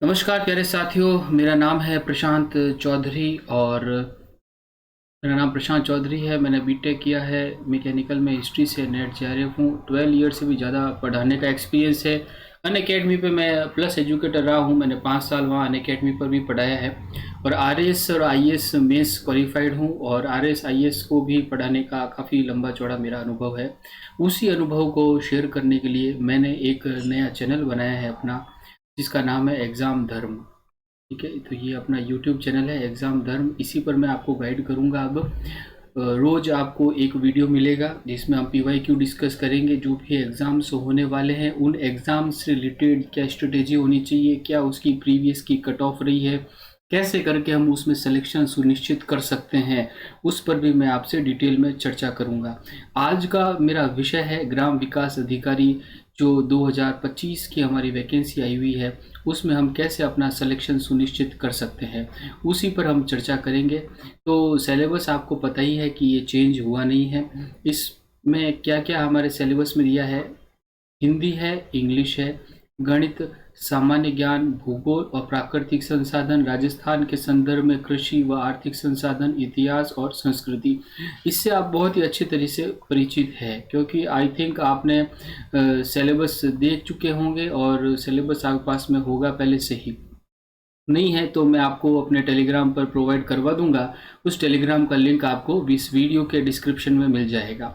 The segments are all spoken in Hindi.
नमस्कार प्यारे साथियों, मेरा नाम है प्रशांत चौधरी और मैंने बीटेक किया है मैकेनिकल में हिस्ट्री से। नेट जेआरएफ हूँ। 12 ईयर से भी ज़्यादा पढ़ाने का एक्सपीरियंस है। अनअकैडमी पे मैं प्लस एजुकेटर रहा हूँ। मैंने 5 साल वहाँ अनअकैडमी पर भी पढ़ाया है और आरएस और आईएएस मेंस क्वालिफाइड हूँ और आरएस आईएएस को भी पढ़ाने का काफ़ी लंबा चौड़ा मेरा अनुभव है। उसी अनुभव को शेयर करने के लिए मैंने एक नया चैनल बनाया है अपना, जिसका नाम है एग्ज़ाम धर्म। ठीक है, तो ये अपना यूट्यूब चैनल है एग्ज़ाम धर्म। इसी पर मैं आपको गाइड करूँगा। अब रोज़ आपको एक वीडियो मिलेगा जिसमें हम पीवाईक्यू डिस्कस करेंगे। जो भी एग्ज़ाम्स होने वाले हैं उन एग्ज़ाम से रिलेटेड क्या स्ट्रेटेजी होनी चाहिए, क्या उसकी प्रीवियस की कट ऑफ रही है, कैसे करके हम उसमें सिलेक्शन सुनिश्चित कर सकते हैं, उस पर भी मैं आपसे डिटेल में चर्चा करूंगा। आज का मेरा विषय है ग्राम विकास अधिकारी। जो 2025 की हमारी वैकेंसी आई हुई है उसमें हम कैसे अपना सिलेक्शन सुनिश्चित कर सकते हैं, उसी पर हम चर्चा करेंगे। तो सिलेबस आपको पता ही है कि ये चेंज हुआ नहीं है। इसमें क्या क्या हमारे सिलेबस में दिया है, हिंदी है, इंग्लिश है, गणित, सामान्य ज्ञान, भूगोल और प्राकृतिक संसाधन, राजस्थान के संदर्भ में कृषि व आर्थिक संसाधन, इतिहास और संस्कृति। इससे आप बहुत ही अच्छे तरीके से परिचित है, क्योंकि आई थिंक आपने सिलेबस देख चुके होंगे और सिलेबस आपके पास में होगा पहले से ही। नहीं है तो मैं आपको अपने टेलीग्राम पर प्रोवाइड करवा दूंगा। उस टेलीग्राम का लिंक आपको इस वीडियो के डिस्क्रिप्शन में मिल जाएगा।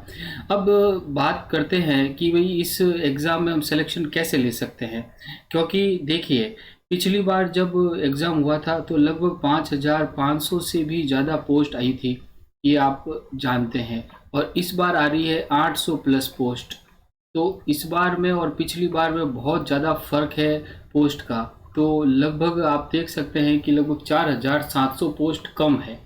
अब बात करते हैं कि भाई इस एग्ज़ाम में हम सिलेक्शन कैसे ले सकते हैं। क्योंकि देखिए, पिछली बार जब एग्ज़ाम हुआ था तो लगभग 5,500 से भी ज़्यादा पोस्ट आई थी, ये आप जानते हैं। और इस बार आ रही है 800 प्लस पोस्ट। तो इस बार में और पिछली बार में बहुत ज़्यादा फ़र्क है पोस्ट का। तो लगभग आप देख सकते हैं कि लगभग 4,700 पोस्ट कम है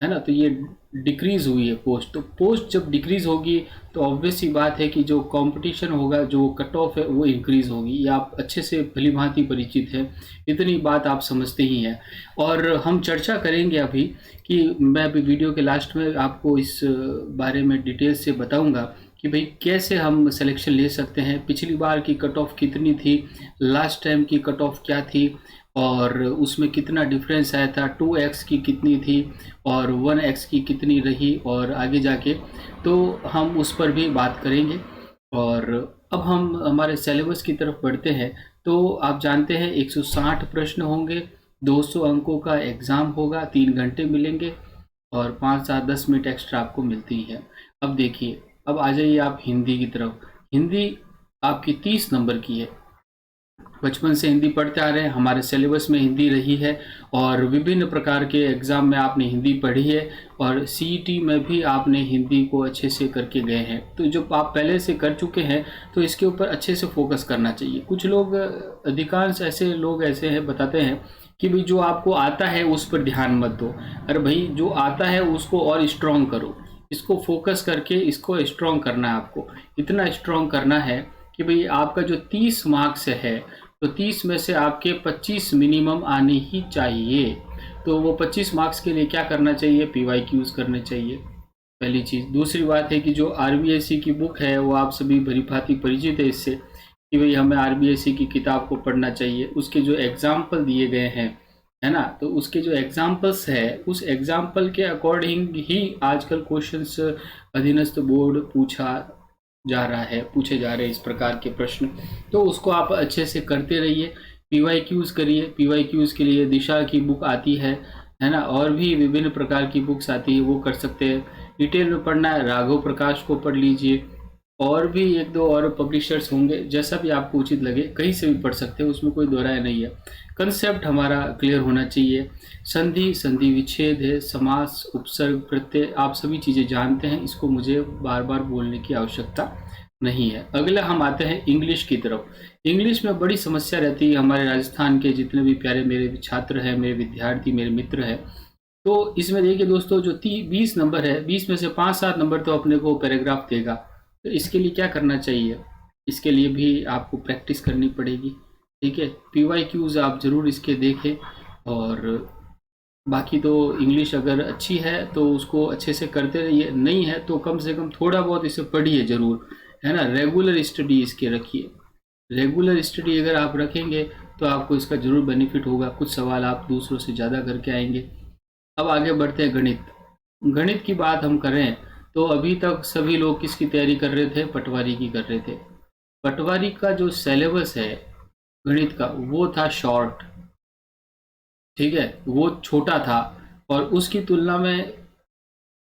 ना। तो ये डिक्रीज़ हुई है पोस्ट। तो पोस्ट जब डिक्रीज़ होगी तो ऑब्वियस सी बात है कि जो कंपटीशन होगा, जो कट ऑफ है, वो इंक्रीज़ होगी। ये आप अच्छे से भली भांति परिचित है, इतनी बात आप समझते ही हैं। और हम चर्चा करेंगे अभी कि मैं अभी वीडियो के लास्ट में आपको इस बारे में डिटेल से बताऊंगा कि भाई कैसे हम सिलेक्शन ले सकते हैं, पिछली बार की कट ऑफ कितनी थी, लास्ट टाइम की कट ऑफ क्या थी और उसमें कितना डिफरेंस आया था, 2x की कितनी थी और 1x की कितनी रही और आगे जाके। तो हम उस पर भी बात करेंगे। और अब हम हमारे सिलेबस की तरफ बढ़ते हैं। तो आप जानते हैं 160 प्रश्न होंगे, 200 अंकों का एग्ज़ाम होगा, 3 घंटे मिलेंगे और 5 7 10 मिनट एक्स्ट्रा आपको मिलती है। अब देखिए, अब आ जाइए आप हिंदी की तरफ। हिंदी आपकी 30 नंबर की है। बचपन से हिंदी पढ़ते आ रहे हैं, हमारे सिलेबस में हिंदी रही है और विभिन्न प्रकार के एग्ज़ाम में आपने हिंदी पढ़ी है और सीईटी में भी आपने हिंदी को अच्छे से करके गए हैं। तो जब आप पहले से कर चुके हैं तो इसके ऊपर अच्छे से फोकस करना चाहिए। कुछ लोग, अधिकांश ऐसे लोग ऐसे हैं, बताते हैं कि भाई जो आपको आता है उस पर ध्यान मत दो। अरे भाई, जो आता है उसको और स्ट्रॉन्ग करो, इसको फोकस करके इसको स्ट्रॉन्ग करना है। आपको इतना स्ट्रॉन्ग करना है कि भाई आपका जो 30 मार्क्स है तो 30 में से आपके 25 मिनिमम आने ही चाहिए। तो वो 25 मार्क्स के लिए क्या करना चाहिए, पीवाईक्यूज करने चाहिए, पहली चीज़। दूसरी बात है कि जो आरबीएससी की बुक है वो आप सभी भली भांति परिचित है इससे कि भाई हमें आरबीएससी की किताब को पढ़ना चाहिए। उसके जो एग्जाम्पल दिए गए हैं, है ना, तो उसके जो एग्जाम्पल्स है उस एग्जाम्पल के अकॉर्डिंग ही आजकल क्वेश्चंस अधीनस्थ बोर्ड पूछे जा रहे हैं इस प्रकार के प्रश्न। तो उसको आप अच्छे से करते रहिए, पीवाईक्यूज करिए। पीवाईक्यूज के लिए दिशा की बुक आती है ना, और भी विभिन्न प्रकार की बुक्स आती है, वो कर सकते हैं। डिटेल में पढ़ना है, राघव प्रकाश को पढ़ लीजिए। और भी एक दो और पब्लिशर्स होंगे, जैसा भी आपको उचित लगे कहीं से भी पढ़ सकते हैं, उसमें कोई दो राय नहीं है। कंसेप्ट हमारा क्लियर होना चाहिए। संधि, संधि विच्छेद है, समास, उपसर्ग, प्रत्यय, आप सभी चीज़ें जानते हैं, इसको मुझे बार बार बोलने की आवश्यकता नहीं है। अगला हम आते हैं इंग्लिश की तरफ। इंग्लिश में बड़ी समस्या रहती है। हमारे राजस्थान के जितने भी प्यारे मेरे छात्र हैं, मेरे विद्यार्थी, मेरे मित्र हैं, तो इसमें देखिए दोस्तों, जो 20 नंबर है, 20 में से 5-7 नंबर तो अपने को पैराग्राफ देगा। तो इसके लिए क्या करना चाहिए, इसके लिए भी आपको प्रैक्टिस करनी पड़ेगी। ठीक है, पीवाईक्यूज आप ज़रूर इसके देखें। और बाकी तो इंग्लिश अगर अच्छी है तो उसको अच्छे से करते रहिए, नहीं है तो कम से कम थोड़ा बहुत इसे पढ़िए ज़रूर, है ना। रेगुलर स्टडी इसके रखिए। रेगुलर स्टडी अगर आप रखेंगे तो आपको इसका ज़रूर बेनिफिट होगा। कुछ सवाल आप दूसरों से ज़्यादा करके आएंगे। अब आगे बढ़ते हैं गणित। गणित की बात हम करें तो अभी तक सभी लोग किसकी तैयारी कर रहे थे? पटवारी की कर रहे थे। पटवारी का जो सिलेबस है गणित का वो था शॉर्ट, ठीक है, वो छोटा था, और उसकी तुलना में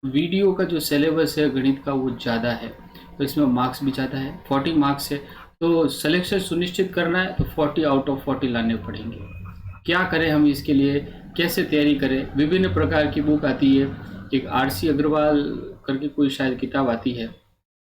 वीडियो का जो सिलेबस है गणित का वो ज़्यादा है, तो इसमें मार्क्स भी ज़्यादा है, 40 मार्क्स है। तो सिलेक्शन सुनिश्चित करना है तो 40 आउट ऑफ 40 लाने पड़ेंगे। क्या करें हम इसके लिए, कैसे तैयारी करें? विभिन्न प्रकार की बुक आती है, एक RC अग्रवाल करके कोई शायद किताब आती है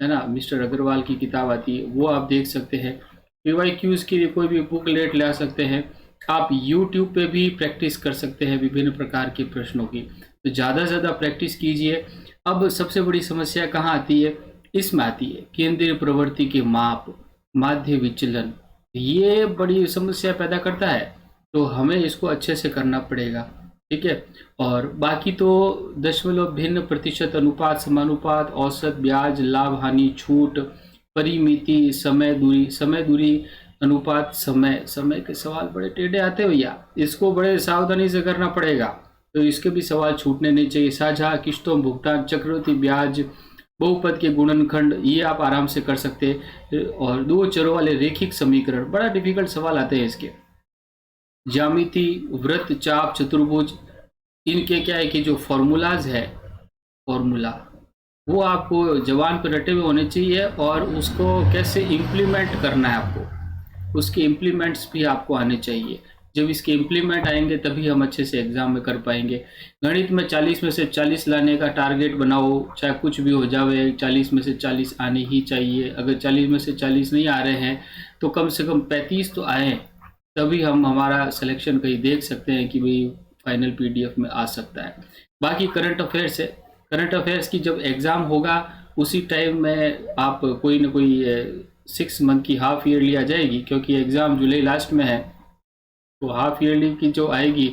ना, मिस्टर अग्रवाल की किताब आती है, वो आप देख सकते हैं। PYQs के लिए कोई भी बुकलेट ला सकते हैं। आप YouTube पे भी प्रैक्टिस कर सकते हैं विभिन्न प्रकार के प्रश्नों की, तो ज़्यादा से ज़्यादा प्रैक्टिस कीजिए। अब सबसे बड़ी समस्या कहाँ आती है? इसमें आती है केंद्रीय प्रवृत्ति के माप, माध्य विचलन, ये बड़ी समस्या पैदा करता है, तो हमें इसको अच्छे से करना पड़ेगा, ठीक है। और बाकी तो दशमलव, भिन्न, प्रतिशत, अनुपात, समानुपात, औसत, ब्याज, लाभ, हानि, छूट, परिमिति, समय दूरी, अनुपात, समय के सवाल बड़े टेढ़े आते हैं भैया, इसको बड़े सावधानी से करना पड़ेगा, तो इसके भी सवाल छूटने नहीं चाहिए। साझा, किश्तों, भुगतान, चक्रवृद्धि ब्याज, बहुपद के गुणनखंड, ये आप आराम से कर सकते हैं। और दो चरों वाले रेखिक समीकरण, बड़ा डिफिकल्ट सवाल आते हैं इसके। ज्यामिति, वृत्त, चाप, चतुर्भुज, इनके क्या है कि जो फॉर्मूलाज है, फॉर्मूला वो आपको जबान पर रटे हुए होने चाहिए, और उसको कैसे इम्प्लीमेंट करना है आपको, उसके इम्प्लीमेंट्स भी आपको आने चाहिए। जब इसके इम्प्लीमेंट आएंगे तभी हम अच्छे से एग्जाम में कर पाएंगे। गणित में 40 में से 40 लाने का टारगेट बनाओ, चाहे कुछ भी हो जाए, 40 में से 40 आने ही चाहिए। अगर 40 में से 40 नहीं आ रहे हैं तो कम से कम 35 तो आए, तभी हम हमारा सिलेक्शन कहीं देख सकते हैं कि भाई फाइनल PDF में आ सकता है। बाकी करंट अफेयर्स है, करंट अफेयर्स की जब एग्ज़ाम होगा उसी टाइम में आप कोई ना कोई 6 मंथ की हाफ ईयरली आ जाएगी, क्योंकि एग्ज़ाम जुलाई लास्ट में है, तो हाफ ईयरली की जो आएगी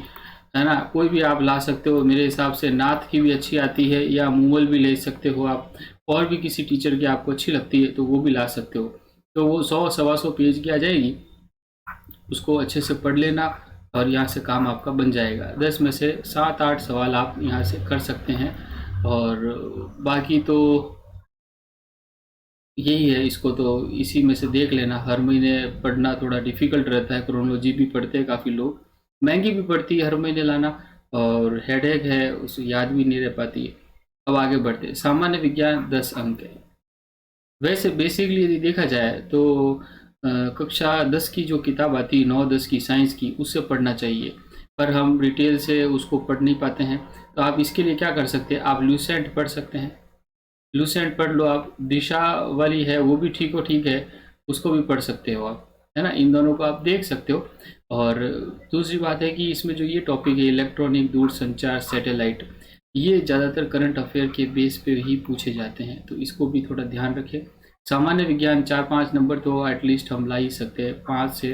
है ना, कोई भी आप ला सकते हो। मेरे हिसाब से नाथ की भी अच्छी आती है, या मूवल भी ले सकते हो आप, और भी किसी टीचर की आपको अच्छी लगती है तो वो भी ला सकते हो। तो वो 100-125 पेज की आ जाएगी, उसको अच्छे से पढ़ लेना और यहाँ से काम आपका बन जाएगा। 10 में से 7-8 सवाल आप यहाँ से कर सकते हैं। और बाकी तो यही है, इसको तो इसी में से देख लेना। हर महीने पढ़ना थोड़ा डिफ़िकल्ट रहता है, क्रोनोलॉजी भी पढ़ते हैं काफ़ी लोग, महंगी भी पड़ती है हर महीने लाना, और हेडेक है, उसे याद भी नहीं रह पाती है। अब आगे बढ़ते, सामान्य विज्ञान 10 अंक है। वैसे बेसिकली यदि देखा जाए तो कक्षा 10 की जो किताब आती है, 9-10 की साइंस की, उससे पढ़ना चाहिए, पर हम डिटेल से उसको पढ़ नहीं पाते हैं। तो आप इसके लिए क्या कर सकते हैं, आप लूसेंट पढ़ सकते हैं, लूसेंट पढ़ लो आप। दिशा वाली है वो भी ठीक है, उसको भी पढ़ सकते हो आप, है ना, इन दोनों को आप देख सकते हो। और दूसरी बात है कि इसमें जो ये टॉपिक है इलेक्ट्रॉनिक, दूरसंचार, सैटेलाइट, ये ज़्यादातर करंट अफेयर के बेस पे ही पूछे जाते हैं, तो इसको भी थोड़ा ध्यान रखें। सामान्य विज्ञान 4-5 नंबर तो एटलीस्ट हम ला ही सकते हैं, 5 से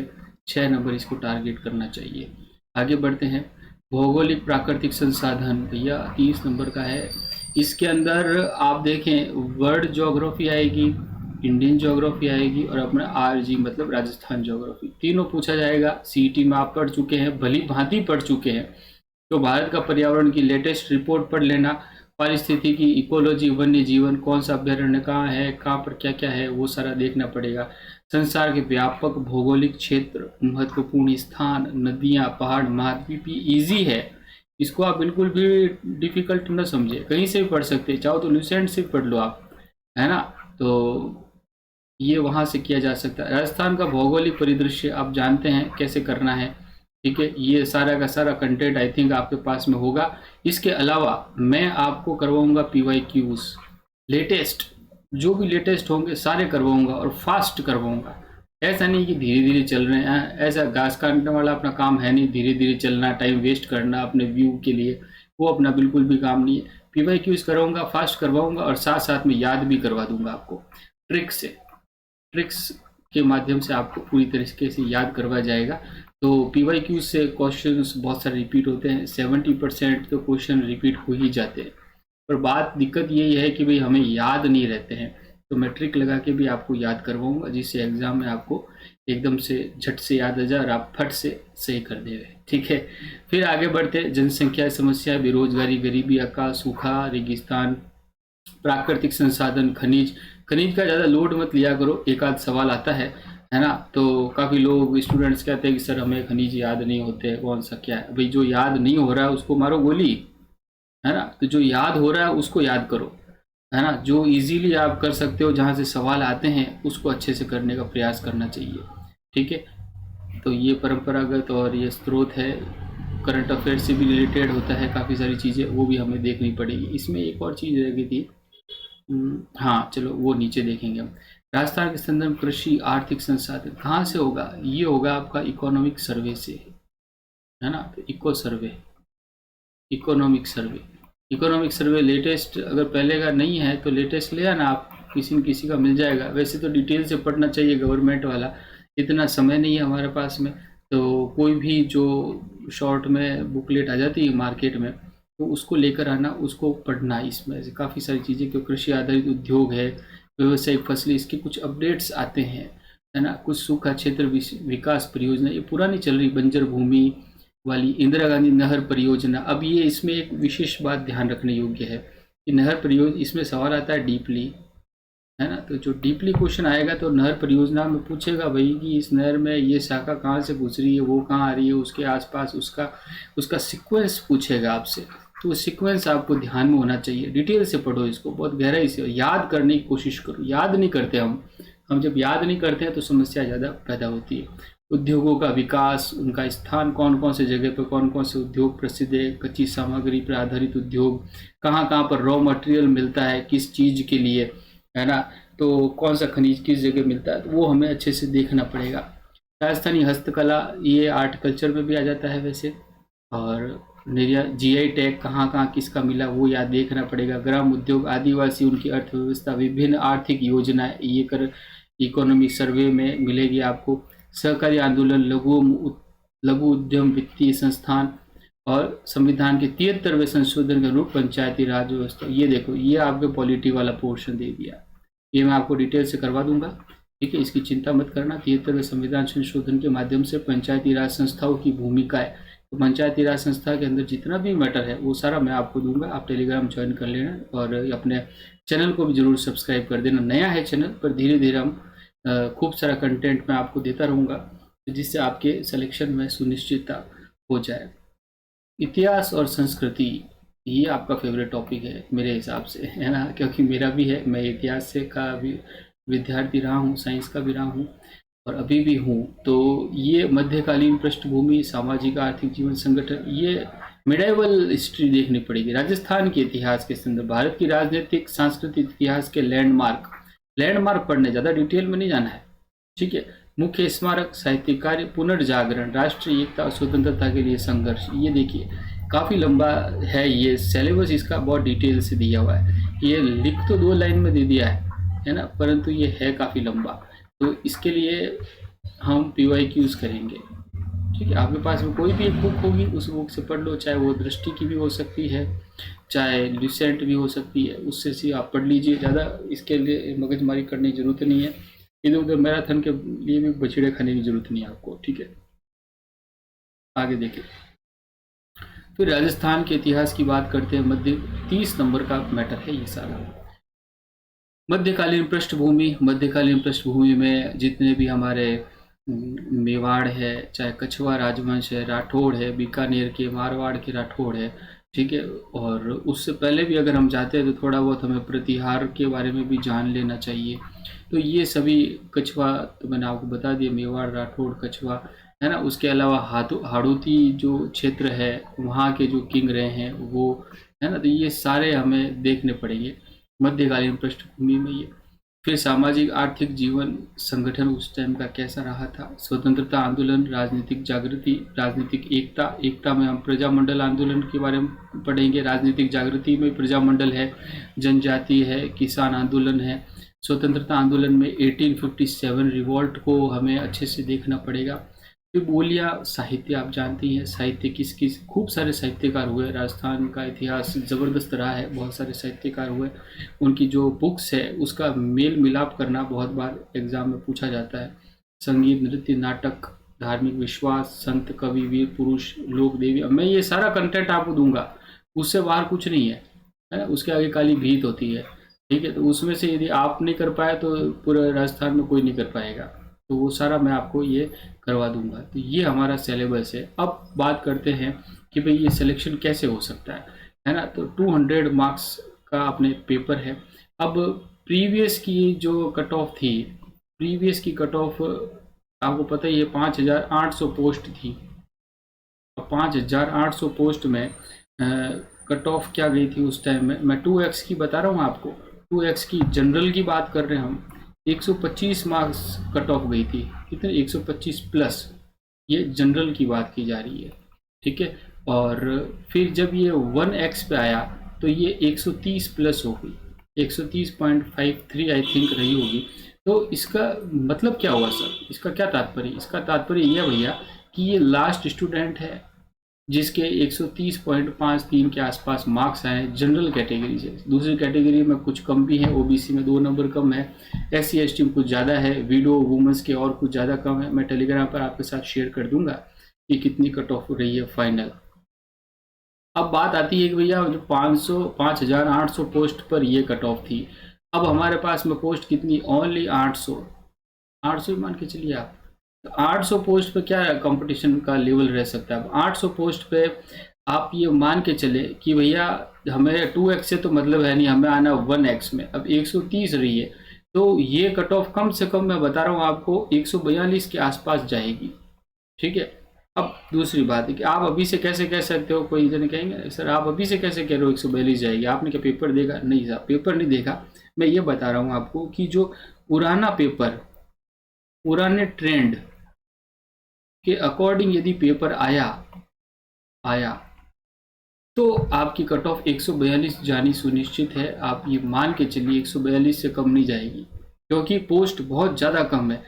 6 नंबर इसको टारगेट करना चाहिए। आगे बढ़ते हैं, भौगोलिक प्राकृतिक संसाधन, भैया 30 नंबर का है। इसके अंदर आप देखें वर्ल्ड ज्योग्राफी आएगी, इंडियन ज्योग्राफी आएगी, और अपना RG मतलब राजस्थान ज्योग्राफी, तीनों पूछा जाएगा। CET में आप पढ़ चुके हैं, भली भांति पढ़ चुके हैं, तो भारत का पर्यावरण की लेटेस्ट रिपोर्ट पढ़ लेना। पारिस्थितिकी, इकोलॉजी, वन्य जीवन, कौन सा अभ्यारण्य कहाँ है, कहाँ पर क्या क्या है, वो सारा देखना पड़ेगा। संसार के व्यापक भौगोलिक क्षेत्र, महत्वपूर्ण स्थान, नदियाँ, पहाड़, महाद्वीपी, ईजी है, इसको आप बिल्कुल भी डिफिकल्ट न समझे, कहीं से भी पढ़ सकते हैं, चाहो तो लूसेंट से पढ़ लो आप, है ना, तो ये वहाँ से किया जा सकता है। राजस्थान का भौगोलिक परिदृश्य आप जानते हैं कैसे करना है, ठीक है, ये सारा का सारा कंटेंट आई थिंक आपके पास में होगा। इसके अलावा मैं आपको करवाऊंगा PYQs, लेटेस्ट जो भी लेटेस्ट होंगे सारे करवाऊंगा, और फास्ट करवाऊंगा। ऐसा नहीं कि धीरे धीरे चल रहे हैं, ऐसा घास काटने वाला अपना काम है नहीं, धीरे धीरे चलना, टाइम वेस्ट करना अपने व्यू के लिए, वो अपना बिल्कुल भी काम नहीं है। PYQs करवाऊंगा, फास्ट करवाऊंगा, और साथ साथ में याद भी करवा दूंगा आपको ट्रिक्स के माध्यम से आपको पूरी तरीके से याद करवा जाएगा। तो PYQ से क्वेश्चंस बहुत सारे रिपीट होते हैं, 70% तो क्वेश्चन रिपीट हो ही जाते हैं, पर बात दिक्कत यही है कि भाई हमें याद नहीं रहते हैं। तो मैं ट्रिक लगा के भी आपको याद करवाऊंगा, जिससे एग्ज़ाम में आपको एकदम से झट से याद आ जाए और आप फट से सही कर देंगे। ठीक है, फिर आगे बढ़ते। जनसंख्या समस्या, बेरोजगारी, गरीबी, अकाल, सूखा, रेगिस्तान, प्राकृतिक संसाधन, खनिज। खनिज का ज़्यादा लोड मत लिया करो, एक आध सवाल आता है ना। तो काफ़ी लोग स्टूडेंट्स कहते हैं कि सर हमें खनिज याद नहीं होते, कौन सा क्या है। भाई जो याद नहीं हो रहा है उसको मारो गोली, है ना। तो जो याद हो रहा है उसको याद करो, है ना। जो इजीली आप कर सकते हो, जहाँ से सवाल आते हैं उसको अच्छे से करने का प्रयास करना चाहिए। ठीक है, तो ये परंपरागत और ये स्रोत है, करंट अफेयर से भी रिलेटेड होता है काफ़ी सारी चीज़ें, वो भी हमें देखनी पड़ेगी। इसमें एक और चीज़ रह गई थी, हाँ चलो वो नीचे देखेंगे हम। राजस्थान के संदर्भ कृषि आर्थिक संसाधन कहाँ से होगा, ये होगा आपका इकोनॉमिक सर्वे से, है ना। तो इकोनॉमिक सर्वे लेटेस्ट, अगर पहले का नहीं है तो लेटेस्ट ले आना आप, किसी न किसी का मिल जाएगा। वैसे तो डिटेल से पढ़ना चाहिए गवर्नमेंट वाला, इतना समय नहीं है हमारे पास में। तो कोई भी जो शॉर्ट में बुकलेट आ जाती है मार्केट में, तो उसको लेकर आना, उसको पढ़ना। इसमें से काफ़ी सारी चीज़ें, क्योंकि कृषि आधारित उद्योग है, व्यावसायिक फसलें, इसके कुछ अपडेट्स आते हैं, है ना। कुछ सूखा क्षेत्र विकास परियोजना, ये पुरानी चल रही बंजर भूमि वाली इंदिरा गांधी नहर परियोजना। अब ये इसमें एक विशेष बात ध्यान रखने योग्य है कि नहर परियोजना, इसमें सवाल आता है डीपली, है ना। तो जो डीपली क्वेश्चन आएगा तो नहर परियोजना में पूछेगा भाई कि इस नहर में ये शाखा कहाँ से गुजरी है, वो कहाँ आ रही है, उसके आसपास उसका सीक्वेंस पूछेगा आपसे। तो वो सीक्वेंस आपको ध्यान में होना चाहिए। डिटेल से पढ़ो इसको, बहुत गहराई से याद करने की कोशिश करो। याद नहीं करते हम जब याद नहीं करते हैं तो समस्या ज़्यादा पैदा होती है। उद्योगों का विकास, उनका स्थान, कौन कौन से जगह पर कौन कौन से उद्योग प्रसिद्ध है, कच्ची सामग्री पर आधारित उद्योग, कहाँ कहाँ पर रॉ मटेरियल मिलता है, किस चीज़ के लिए, है ना। तो कौन सा खनिज किस जगह मिलता है, तो वो हमें अच्छे से देखना पड़ेगा। राजस्थानी हस्तकला, ये आर्ट कल्चर में भी आ जाता है वैसे। और जीआई टैग कहाँ कहाँ किसका मिला, वो याद देखना पड़ेगा। ग्राम उद्योग, आदिवासी, उनकी अर्थव्यवस्था, विभिन्न आर्थिक योजनाएं, ये कर इकोनॉमिक सर्वे में मिलेगी आपको। सहकारी आंदोलन, लघु उद्यम, वित्तीय संस्थान, और संविधान के 73वें संशोधन के अनुरूप पंचायती राज व्यवस्था। ये देखो, ये आपके पॉलिटी वाला पोर्शन दे दिया, ये मैं आपको डिटेल से करवा दूंगा। ठीक है, इसकी चिंता मत करना। 73वें संविधान संशोधन के माध्यम से पंचायती राज संस्थाओं की भूमिका है। तो पंचायती राज संस्था के अंदर जितना भी मैटर है वो सारा मैं आपको दूंगा। आप टेलीग्राम ज्वाइन कर लेना और अपने चैनल को भी जरूर सब्सक्राइब कर देना। नया है चैनल, पर धीरे धीरे हम खूब सारा कंटेंट मैं आपको देता रहूँगा, जिससे आपके सिलेक्शन में सुनिश्चितता हो जाए। इतिहास और संस्कृति, ये आपका फेवरेट टॉपिक है मेरे हिसाब से, है ना, क्योंकि मेरा भी है। मैं इतिहास से का भी विद्यार्थी रहा हूँ, साइंस का भी रहा हूँ और अभी भी हूँ। तो ये मध्यकालीन पृष्ठभूमि, सामाजिक आर्थिक जीवन संगठन, ये मिडाइवल हिस्ट्री देखनी पड़ेगी। राजस्थान के इतिहास के संदर्भ, भारत की राजनीतिक सांस्कृतिक इतिहास के लैंडमार्क पढ़ने, ज़्यादा डिटेल में नहीं जाना है। ठीक है, मुख्य स्मारक, साहित्यिक कार्य, पुनर्जागरण, राष्ट्रीय एकता और स्वतंत्रता के लिए संघर्ष। ये देखिए काफ़ी लंबा है ये सिलेबस, इसका बहुत डिटेल से दिया हुआ है। ये लिख तो 2 लाइन में दे दिया है ना, परंतु ये है काफ़ी लंबा। तो इसके लिए हम PYQs करेंगे। ठीक है, आपके पास में कोई भी एक बुक होगी, उस बुक से पढ़ लो, चाहे वो दृष्टि की भी हो सकती है, चाहे लुसेंट भी हो सकती है, उससे से आप पढ़ लीजिए। ज़्यादा इसके लिए मगजमारी करने की ज़रूरत नहीं है। इधर उधर मैराथन के लिए भी बछड़े खाने की जरूरत नहीं है आपको। ठीक है, आगे देखिए। फिर राजस्थान के इतिहास की बात करते हैं। 30 नंबर का मैटर है ये सारा। मध्यकालीन पृष्ठभूमि में जितने भी हमारे मेवाड़ है, चाहे कछवा राजवंश है, राठौड़ है, बीकानेर के मारवाड़ के राठौड़ है। ठीक है, और उससे पहले भी अगर हम जाते हैं तो थोड़ा बहुत हमें प्रतिहार के बारे में भी जान लेना चाहिए। तो ये सभी, कछवा तो मैंने आपको बता दिया, मेवाड़, राठौड़, कछवा, है ना। उसके अलावा हाड़ौती जो क्षेत्र है, वहाँ के जो किंग रहे हैं वो, है ना। तो ये सारे हमें देखने पड़ेंगे मध्यकालीन पृष्ठभूमि में। ये फिर सामाजिक आर्थिक जीवन संगठन उस टाइम का कैसा रहा था, स्वतंत्रता आंदोलन, राजनीतिक जागृति, राजनीतिक एकता में हम प्रजामंडल आंदोलन के बारे में पढ़ेंगे। राजनीतिक जागृति में प्रजामंडल है, जनजाति है, किसान आंदोलन है। स्वतंत्रता आंदोलन में 1857 रिवॉल्ट को हमें अच्छे से देखना पड़ेगा। फिर बोलिया साहित्य, आप जानते ही हैं साहित्य किस किस, खूब सारे साहित्यकार हुए, राजस्थान का इतिहास ज़बरदस्त रहा है, बहुत सारे साहित्यकार हुए, उनकी जो बुक्स है उसका मेल मिलाप करना बहुत बार एग्ज़ाम में पूछा जाता है। संगीत, नृत्य, नाटक, धार्मिक विश्वास, संत, कवि, वीर पुरुष, लोक देवी, अब मैं ये सारा कंटेंट आपको दूंगा, उससे बाहर कुछ नहीं है ना, उसके आगे काली भीत होती है। ठीक है, तो उसमें से यदि आप नहीं कर पाए तो पूरे राजस्थान में कोई नहीं कर पाएगा, तो वो सारा मैं आपको ये करवा दूंगा। तो ये हमारा सिलेबस है। अब बात करते हैं कि भाई ये सिलेक्शन कैसे हो सकता है ना। तो 200 मार्क्स का अपने पेपर है। अब प्रीवियस की जो कट ऑफ थी, प्रीवियस की कट ऑफ आपको पता ही है 5800 पोस्ट थी। 5800 पोस्ट में कट ऑफ क्या गई थी उस टाइम में, मैं 2x की बता रहा हूँ आपको, 2x की जनरल की बात कर रहे हैं हम, 125 मार्क्स कट ऑफ गई थी। कितने, 125 प्लस, ये जनरल की बात की जा रही है। ठीक है, और फिर जब ये 1x पे आया तो ये 130 प्लस हो गई, 130.53 आई थिंक रही होगी। तो इसका मतलब क्या हुआ सर, इसका क्या तात्पर्य, इसका तात्पर्य यह भैया कि ये लास्ट स्टूडेंट है जिसके 130.53 के आसपास मार्क्स आए जनरल कैटेगरी से। दूसरी कैटेगरी में कुछ कम भी है, ओबीसी में 2 नंबर कम है, SC ST में कुछ ज़्यादा है, विडो वुमेंस के और कुछ ज़्यादा कम है। मैं टेलीग्राम पर आपके साथ शेयर कर दूंगा कि कितनी कट ऑफ रही है फाइनल। अब बात आती है कि भैया जो 5800 पोस्ट पर ये कट ऑफ थी, अब हमारे पास में पोस्ट कितनी, ओनली 800, 800 मान के चलिए आप। तो 800 पोस्ट पे क्या कंपटीशन का लेवल रह सकता है। अब 800 पोस्ट पे आप ये मान के चले कि भैया हमें 2x से तो मतलब है नहीं, हमें आना 1x में। अब 130 रही है तो ये कट ऑफ कम से कम मैं बता रहा हूँ आपको 142 के आसपास जाएगी। ठीक है, अब दूसरी बात है कि आप अभी से कैसे कह सकते हो, कोई जने कहेंगे सर आप अभी से कैसे कह रहे हो 142 जाएगी, आपने क्या पेपर देखा, नहीं साहब पेपर नहीं देखा, मैं ये बता रहा हूँ आपको कि जो पुराना पेपर, पुराने ट्रेंड के अकॉर्डिंग यदि पेपर आया आया तो आपकी कट ऑफ 142 जानी सुनिश्चित है। आप ये मान के चलिए 142 से कम नहीं जाएगी, क्योंकि पोस्ट बहुत ज़्यादा कम है,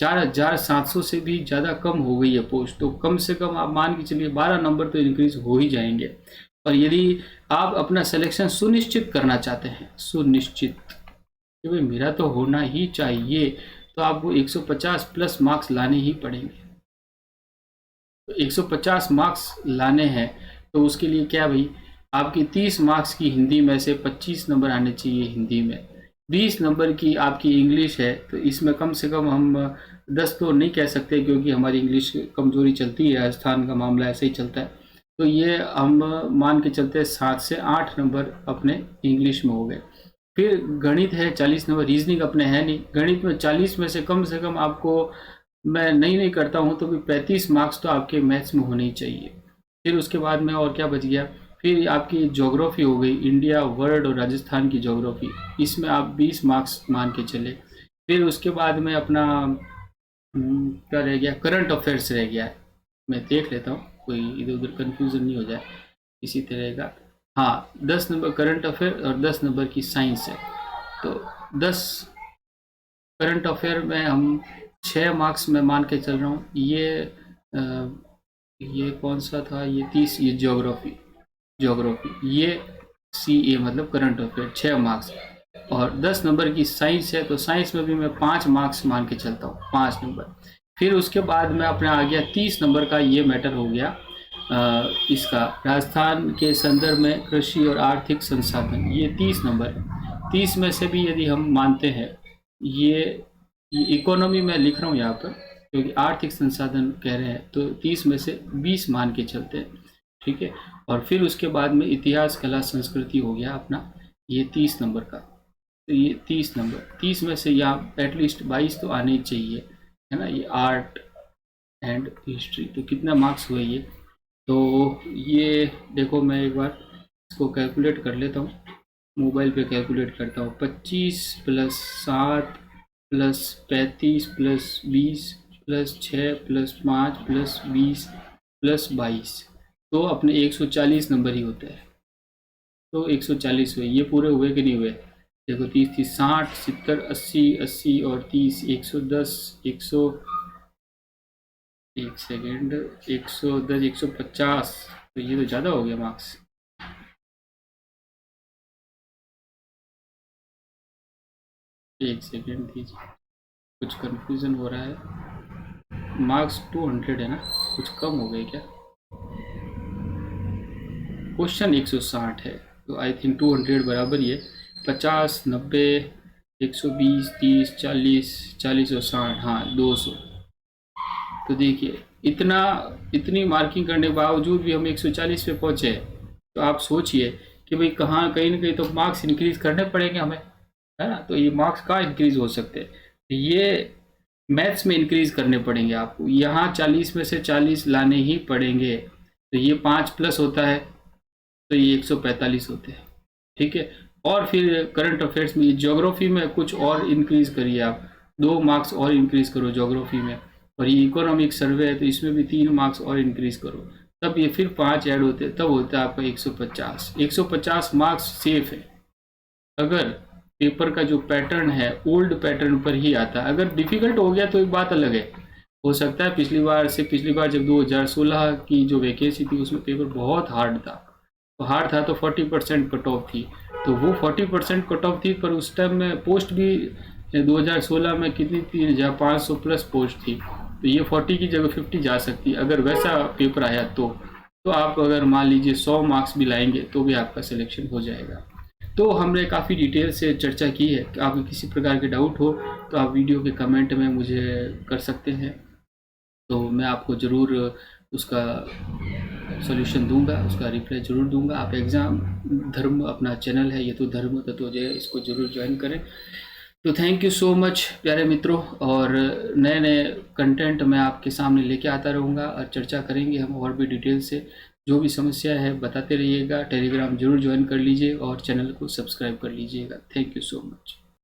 4700 से भी ज़्यादा कम हो गई है पोस्ट। तो कम से कम आप मान के चलिए 12 नंबर तो इंक्रीज हो ही जाएंगे। और यदि आप अपना सिलेक्शन सुनिश्चित करना चाहते हैं, सुनिश्चित कि भाई मेरा तो होना ही चाहिए, तो आपको 150 प्लस मार्क्स लाने ही पड़ेंगे। तो 150 मार्क्स लाने हैं तो उसके लिए क्या भाई, आपकी 30 मार्क्स की हिंदी में से 25 नंबर आने चाहिए हिंदी में, 20 नंबर की आपकी इंग्लिश है, तो इसमें कम से कम हम 10 तो नहीं कह सकते क्योंकि हमारी इंग्लिश कमज़ोरी चलती है, राजस्थान का मामला ऐसे ही चलता है। तो ये हम मान के चलते हैं 7 से 8 नंबर अपने इंग्लिश में हो गए। फिर गणित है 40 नंबर, रीजनिंग अपने है नहीं, गणित में 40 में से कम से कम आपको, मैं नहीं करता हूँ तो भी 35 मार्क्स तो आपके मैथ्स में होने ही चाहिए। फिर उसके बाद में और क्या बच गया, फिर आपकी ज्योग्राफी हो गई, इंडिया वर्ल्ड और राजस्थान की ज्योग्राफी, इसमें आप 20 मार्क्स मान के चले। फिर उसके बाद में अपना क्या रह गया, करंट अफेयर्स रह गया है, मैं देख लेता हूँ कोई इधर उधर कन्फ्यूज़न नहीं हो जाए इसी तरह का। हाँ, 10 नंबर करंट अफेयर और 10 नंबर की साइंस है। तो 10 करंट अफेयर में हम 6 मार्क्स में मान के चल रहा हूँ। ये कौन सा था, ये 30, ये ज्योग्राफी, ज्योग्राफी ये CA मतलब करंट अफेयर 6 मार्क्स, और 10 नंबर की साइंस है तो साइंस में भी मैं 5 मार्क्स मान के चलता हूँ, 5 नंबर। फिर उसके बाद में अपना आ गया 30 नंबर का, ये मैटर हो गया इसका राजस्थान के संदर्भ में कृषि और आर्थिक संसाधन, ये 30 नंबर है। 30 में से भी यदि हम मानते हैं, ये इकोनॉमी में लिख रहा हूँ यहाँ पर क्योंकि आर्थिक संसाधन कह रहे हैं, तो 30 में से 20 मान के चलते हैं। ठीक है, और फिर उसके बाद में इतिहास कला संस्कृति हो गया अपना, ये 30 नंबर का। तो ये 30 नंबर, 30 में से यहाँ एटलीस्ट 22 तो आने ही चाहिए, है ना। ये आर्ट एंड हिस्ट्री, तो कितना मार्क्स हुए ये, तो ये देखो मैं एक बार इसको कैलकुलेट कर लेता हूँ, मोबाइल पे कैलकुलेट करता हूँ। 25 plus 7 plus 35 plus 20 plus 6 plus 5 plus 20 plus 22, तो अपने 140 नंबर ही होते हैं। तो 140 हुए, ये पूरे हुए कि नहीं हुए, देखो 30 30 60 70 80 80 और 30 110 100 एक सेकेंड, 110 150, तो ये तो ज़्यादा हो गया मार्क्स। एक सेकेंड दीजिए, कुछ कंफ्यूजन हो रहा है। मार्क्स 200 है ना, कुछ कम हो गए क्या? क्वेश्चन 160 है, तो आई थिंक 200 बराबर ही है। 50, 90, 120, 30, 40, 40 और 60, हाँ 200। तो देखिए, इतना इतनी मार्किंग करने के बावजूद भी हम 140 पे पहुंचे। तो आप सोचिए कि भाई कहाँ, कहीं ना कहीं तो मार्क्स इंक्रीज करने पड़ेंगे हमें, है ना। तो ये मार्क्स कहाँ इंक्रीज हो सकते हैं? ये मैथ्स में इंक्रीज करने पड़ेंगे आपको। यहाँ 40 में से 40 लाने ही पड़ेंगे। तो ये 5 प्लस होता है, तो ये 145 होते हैं। ठीक है। और फिर करंट अफेयर्स में, ज्योग्राफी में कुछ और इंक्रीज करिए आप, 2 मार्क्स और इंक्रीज करो ज्योग्राफी में। और ये इकोनॉमिक सर्वे है, तो इसमें भी 3 मार्क्स और इंक्रीज करो। तब ये फिर 5 ऐड होते हैं, तब होता है आपका 150। 150 मार्क्स सेफ है अगर पेपर का जो पैटर्न है ओल्ड पैटर्न पर ही आता है। अगर डिफिकल्ट हो गया तो एक बात अलग है, हो सकता है पिछली बार जब 2016 की जो वैकेंसी थी उसमें पेपर बहुत हार्ड था। तो हार्ड था तो 40% कट ऑफ थी, तो वो 40% कट ऑफ थी, पर उस टाइम में पोस्ट भी 2016 में कितनी थी, 1500 प्लस पोस्ट थी। तो ये 40 की जगह 50 जा सकती है अगर वैसा पेपर आया तो आप अगर मान लीजिए 100 मार्क्स भी लाएंगे तो भी आपका सिलेक्शन हो जाएगा। तो हमने काफ़ी डिटेल से चर्चा की है। कि आपको किसी प्रकार के डाउट हो तो आप वीडियो के कमेंट में मुझे कर सकते हैं, तो मैं आपको ज़रूर उसका सॉल्यूशन दूंगा, उसका रिप्लाई ज़रूर दूंगा। आप एग्ज़ाम धर्म अपना चैनल है ये तो धर्म तत्व जो है, इसको ज़रूर ज्वाइन करें। तो थैंक यू सो मच प्यारे मित्रों, और नए नए कंटेंट मैं आपके सामने लेके आता रहूँगा और चर्चा करेंगे हम और भी डिटेल से। जो भी समस्या है बताते रहिएगा। टेलीग्राम जरूर ज्वाइन कर लीजिए और चैनल को सब्सक्राइब कर लीजिएगा। Thank you so much.